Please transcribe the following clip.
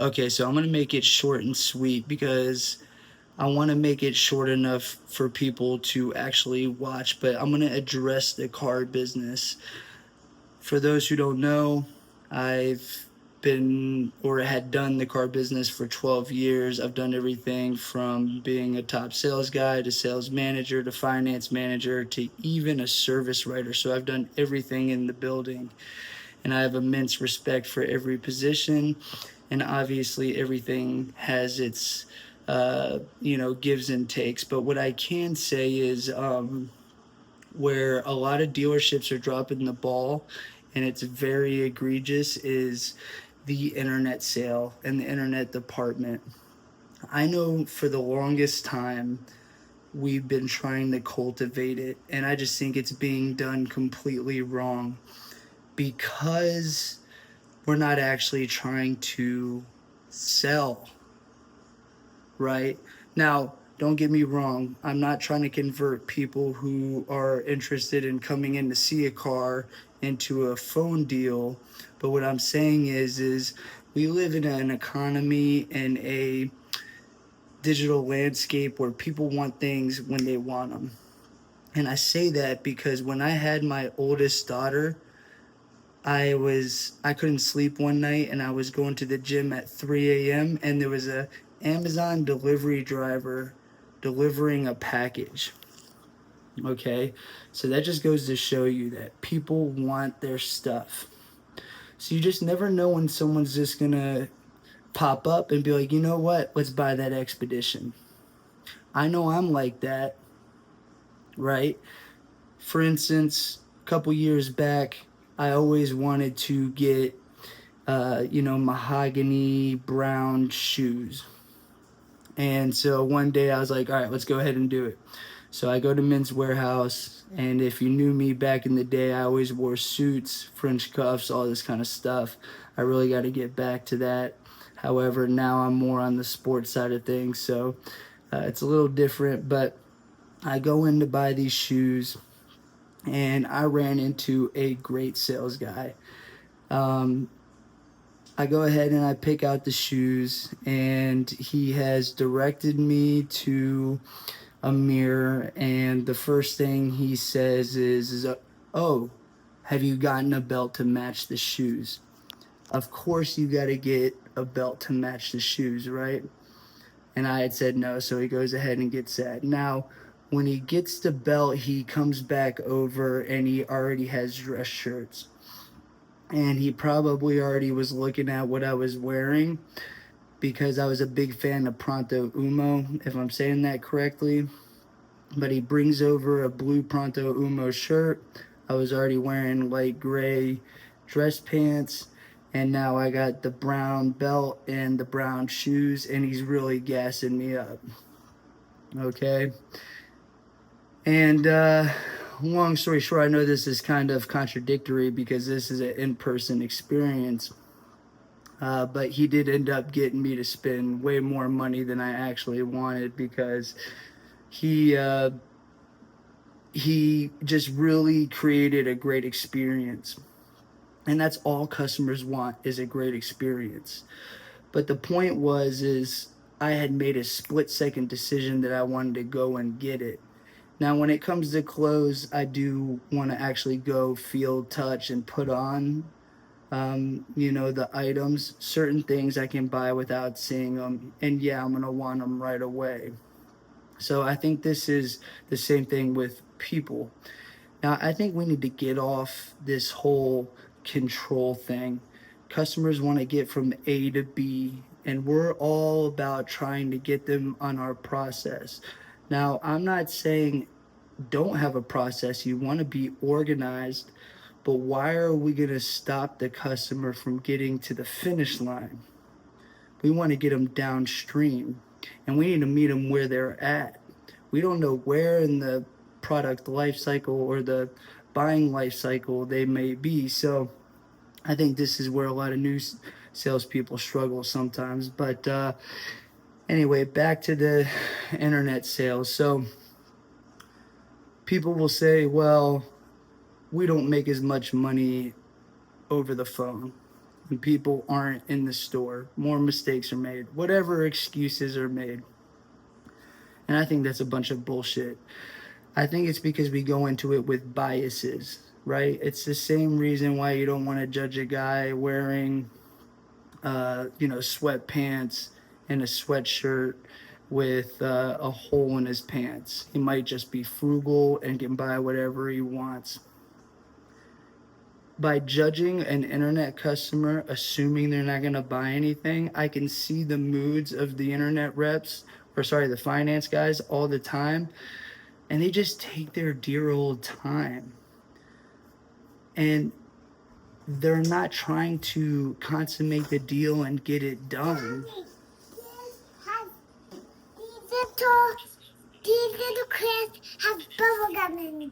Okay, so I'm gonna make it short and sweet because I want to make it short enough for people to actually watch, but I'm gonna address the car business. For those who don't know, I've been or had done the car business for 12 years. I've done everything from being a top sales guy to sales manager to finance manager to even a service writer. So I've done everything in the building, and I have immense respect for every position. And obviously, everything has its gives and takes. But what I can say is, where a lot of dealerships are dropping the ball and it's very egregious is the internet sale and the internet department. I know for the longest time we've been trying to cultivate it, and I just think it's being done completely wrong because we're not actually trying to sell, right? Now, don't get me wrong. I'm not trying to convert people who are interested in coming in to see a car into a phone deal. But what I'm saying is we live in an economy and a digital landscape where people want things when they want them. And I say that because when I had my oldest daughter, I couldn't sleep one night and I was going to the gym at 3 a.m. and there was a Amazon delivery driver delivering a package. Okay? So that just goes to show you that people want their stuff. So you just never know when someone's just going to pop up and be like, "You know what? Let's buy that expedition." I know I'm like that, right? For instance, a couple years back, I always wanted to get mahogany brown shoes. And so one day I was like, all right, let's go ahead and do it. So I go to Men's Warehouse, and if you knew me back in the day, I always wore suits, French cuffs, all this kind of stuff. I really got to get back to that. However, now I'm more on the sports side of things, so it's a little different. But I go in to buy these shoes, and I ran into a great sales guy. Um, I go ahead and I pick out the shoes, and he has directed me to a mirror. And the first thing he says is "Oh, have you gotten a belt to match the shoes?" Of course, you got to get a belt to match the shoes, right? And I had said no, so he goes ahead and gets that. Now, when he gets the belt, he comes back over and he already has dress shirts, and he probably already was looking at what I was wearing because I was a big fan of Pronto Umo, if I'm saying that correctly. But he brings over a blue Pronto Umo shirt. I was already wearing light gray dress pants, and now I got the brown belt and the brown shoes, and he's really gassing me up. Okay. And long story short, I know this is kind of contradictory because this is an in-person experience. But he did end up getting me to spend way more money than I actually wanted because he uh, he just really created a great experience, and that's all customers want is a great experience. But the point is I had made a split-second decision that I wanted to go and get it. Now, when it comes to clothes, I do want to actually go feel, touch, and put on the items. Certain things I can buy without seeing them, and yeah, I'm gonna want them right away. So I think this is the same thing with people. Now, I think we need to get off this whole control thing. Customers want to get from A to B, and we're all about trying to get them on our process. Now, I'm not saying don't have a process, you want to be organized, but why are we going to stop the customer from getting to the finish line? We want to get them downstream, and we need to meet them where they're at. We don't know where in the product life cycle or the buying life cycle they may be. So I think this is where a lot of new salespeople struggle sometimes. But anyway, back to the internet sales. So people will say, well, we don't make as much money over the phone. when people aren't in the store. More mistakes are made. Whatever excuses are made. And I think that's a bunch of bullshit. I think it's because we go into it with biases, right? It's the same reason why you don't want to judge a guy wearing, sweatpants and a sweatshirt with a hole in his pants. He might just be frugal and can buy whatever he wants. By judging an internet customer, assuming they're not going to buy anything, I can see the moods of the internet reps, the finance guys all the time, and they just take their dear old time. And they're not trying to consummate the deal and get it done. These little crabs have bubble gum in